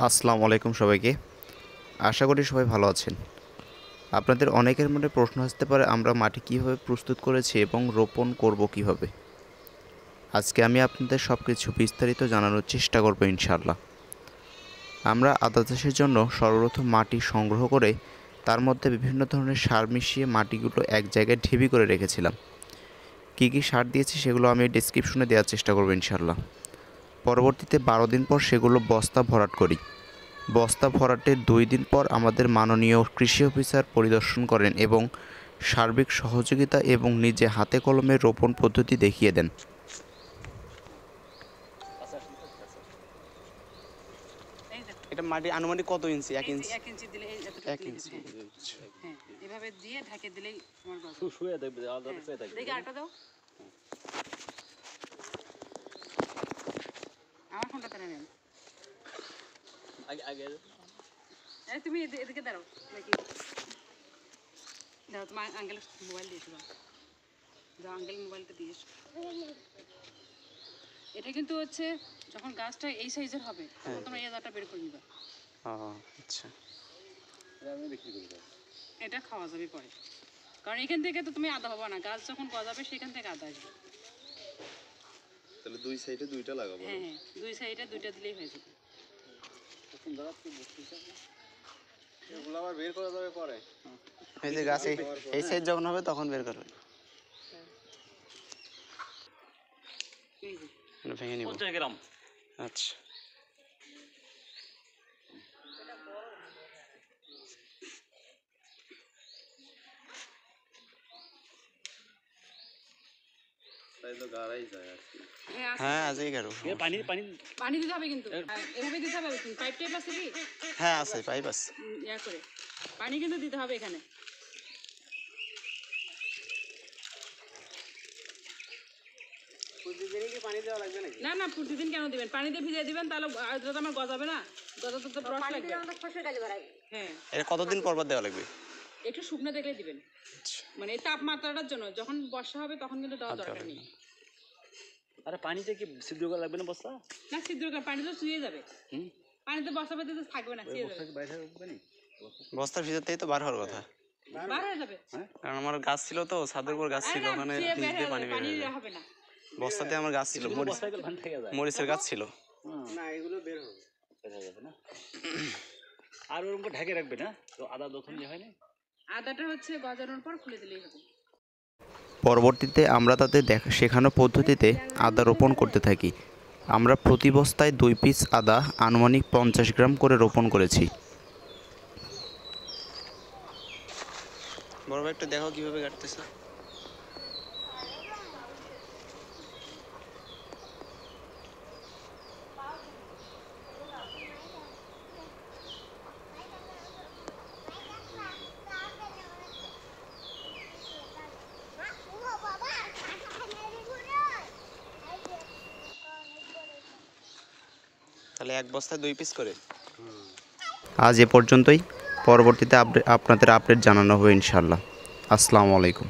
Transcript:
আসসালামু আলাইকুম সবাইকে। আশা করি সবাই ভালো আছেন। আপনাদের অনেকের মনে প্রশ্ন আসতে পারে আমরা মাটি কীভাবে প্রস্তুত করেছি এবং রোপণ করব কীভাবে। আজকে আমি আপনাদের সব কিছু বিস্তারিত জানানোর চেষ্টা করব ইনশাআল্লাহ। আমরা আদা চাষের জন্য সর্বপ্রথম মাটি সংগ্রহ করে তার মধ্যে বিভিন্ন ধরনের সার মিশিয়ে মাটিগুলো এক জায়গায় ঢিবি করে রেখেছিলাম। কী কী সার দিয়েছি সেগুলো আমি ডেসক্রিপশনে দেওয়ার চেষ্টা করব ইনশাআল্লাহ। পরবর্তীতে 12 দিন পর সেগুলো বস্তা ভরাট করি। বস্তা ভরাটের 2 দিন পর আমাদের মাননীয় কৃষি অফিসার পরিদর্শন করেন এবং সার্বিক সহযোগিতা এবং নিজে হাতে কলমে রোপণ পদ্ধতি দেখিয়ে দেন। এটা মাটি আনুমানিক কত ইঞ্চি? 1 ইঞ্চি? 1 ইঞ্চি দিলে এই এতটুকু 1 ইঞ্চি। হ্যাঁ, এভাবে দিয়ে ঢেকে দিলেই তোমার গাছ শুয়ে থাকবে, আলাদা শুয়ে থাকবে। দেখি আরেকটা দাও। আমার ফোনটা নেন। আগে এই তুমি এদিকে দাঁড়াও নাকি দাও, তোমার আঙ্কেল মোবাইল দিয়েছিল, দাও আঙ্কেল মোবাইলটা দিয়েছ। এটা কিন্তু হচ্ছে যখন গাছটা এই সাইজের হবে তখন তোমরা এই আদাটা বের করে নিবা। আচ্ছা, আমি বিক্রি করি না। এটা খাওয়া যাবে পরে, কারণ এখান থেকে তো তুমি আদা হবে না, গাছ যখন গজাবে সেখান থেকে আদা আসবে। তাহলে দুই সাইডে দুইটা লাগাবো। হ্যাঁ হ্যাঁ, দুই সাইডে দুইটা দিলেই হয়ে যাবে। এগুলো আবার বের করা যাবে পরে। এই যে গাছ এই সাইজ যখন হবে তখন বের করবেন। এই যে এটা ভেঙে নিব। 50 গ্রাম। আচ্ছা, তাই তো গাড়াই যায় আর কি। হ্যাঁ আজই গাড়ো। পানি পানি পানি দিতে হবে কিন্তু, এভাবে দিতে হবে। পাইপ টাইপ আছে কি? হ্যাঁ আছে, পাইপ আছে। ইয়া করে পানি কিন্তু দিতে হবে এখানে। প্রতিদিনই কি পানি দেওয়া লাগবে নাকি? না না, প্রতিদিন কেন দিবেন? পানি দিয়ে ভিজিয়ে দিবেন, তাহলে আর্দ্রতা আমার গজাবে না, গজাতে তো রস লাগবে। হ্যাঁ, এটা কতদিন পর দেওয়া লাগবে? একটু শুকনো দেখলে দিবেন, মানে এই তাপমাত্রাটার জন্য। যখন বর্ষা হবে তখন কিন্তু দেওয়ার দরকার নেই। আরে পানিতে কি সিদ্ধ করা লাগবে না বস্তা? না, ছিদ্র করে পানি তো চুইয়ে যাবে। পানিতে বর্ষা পেতে তো থাকবে না, চুইয়ে যাবে। বাইরে রাখবে না? বস্তার ভিতরতেই তো বার হওয়ার কথা। বার হয়ে যাবে। কারণ আমার গাছ ছিল তো, ছাদের উপর গাছ ছিল, ওখানে চুইয়ে ভিজ বের দিয়ে হয়ে পানি যাবে, বের পানি হয়ে যায়। হবে না। বস্তাতে আমার গাছ ছিল, বস্তায় গেলে পানি থেকে যায়। মরিচের গাছ ছিল। না এগুলো বের হবে। দেখা যাবে না। আর ওরকম করে ঢেকে রাখবে না তো, আদা যখন ইয়ে হয় না। আদাটা হচ্ছে গজানোর পর খুলে দিলেই হবে। পরবর্তীতে আমরা তাদের শেখানো পদ্ধতিতে আদা রোপণ করতে থাকি। আমরা প্রতি বস্তায় 2 পিস আদা আনুমানিক 50 গ্রাম করে রোপণ করেছি। বড় ভাই একটু দেখো কিভাবে কাটতেছে। তাহলে এক বস্তায় 2 পিস করে। আজ এ পর্যন্তই। পরবর্তীতে আপনাদের আপডেট জানানো হবে ইনশাআল্লাহ। আসসালামু আলাইকুম।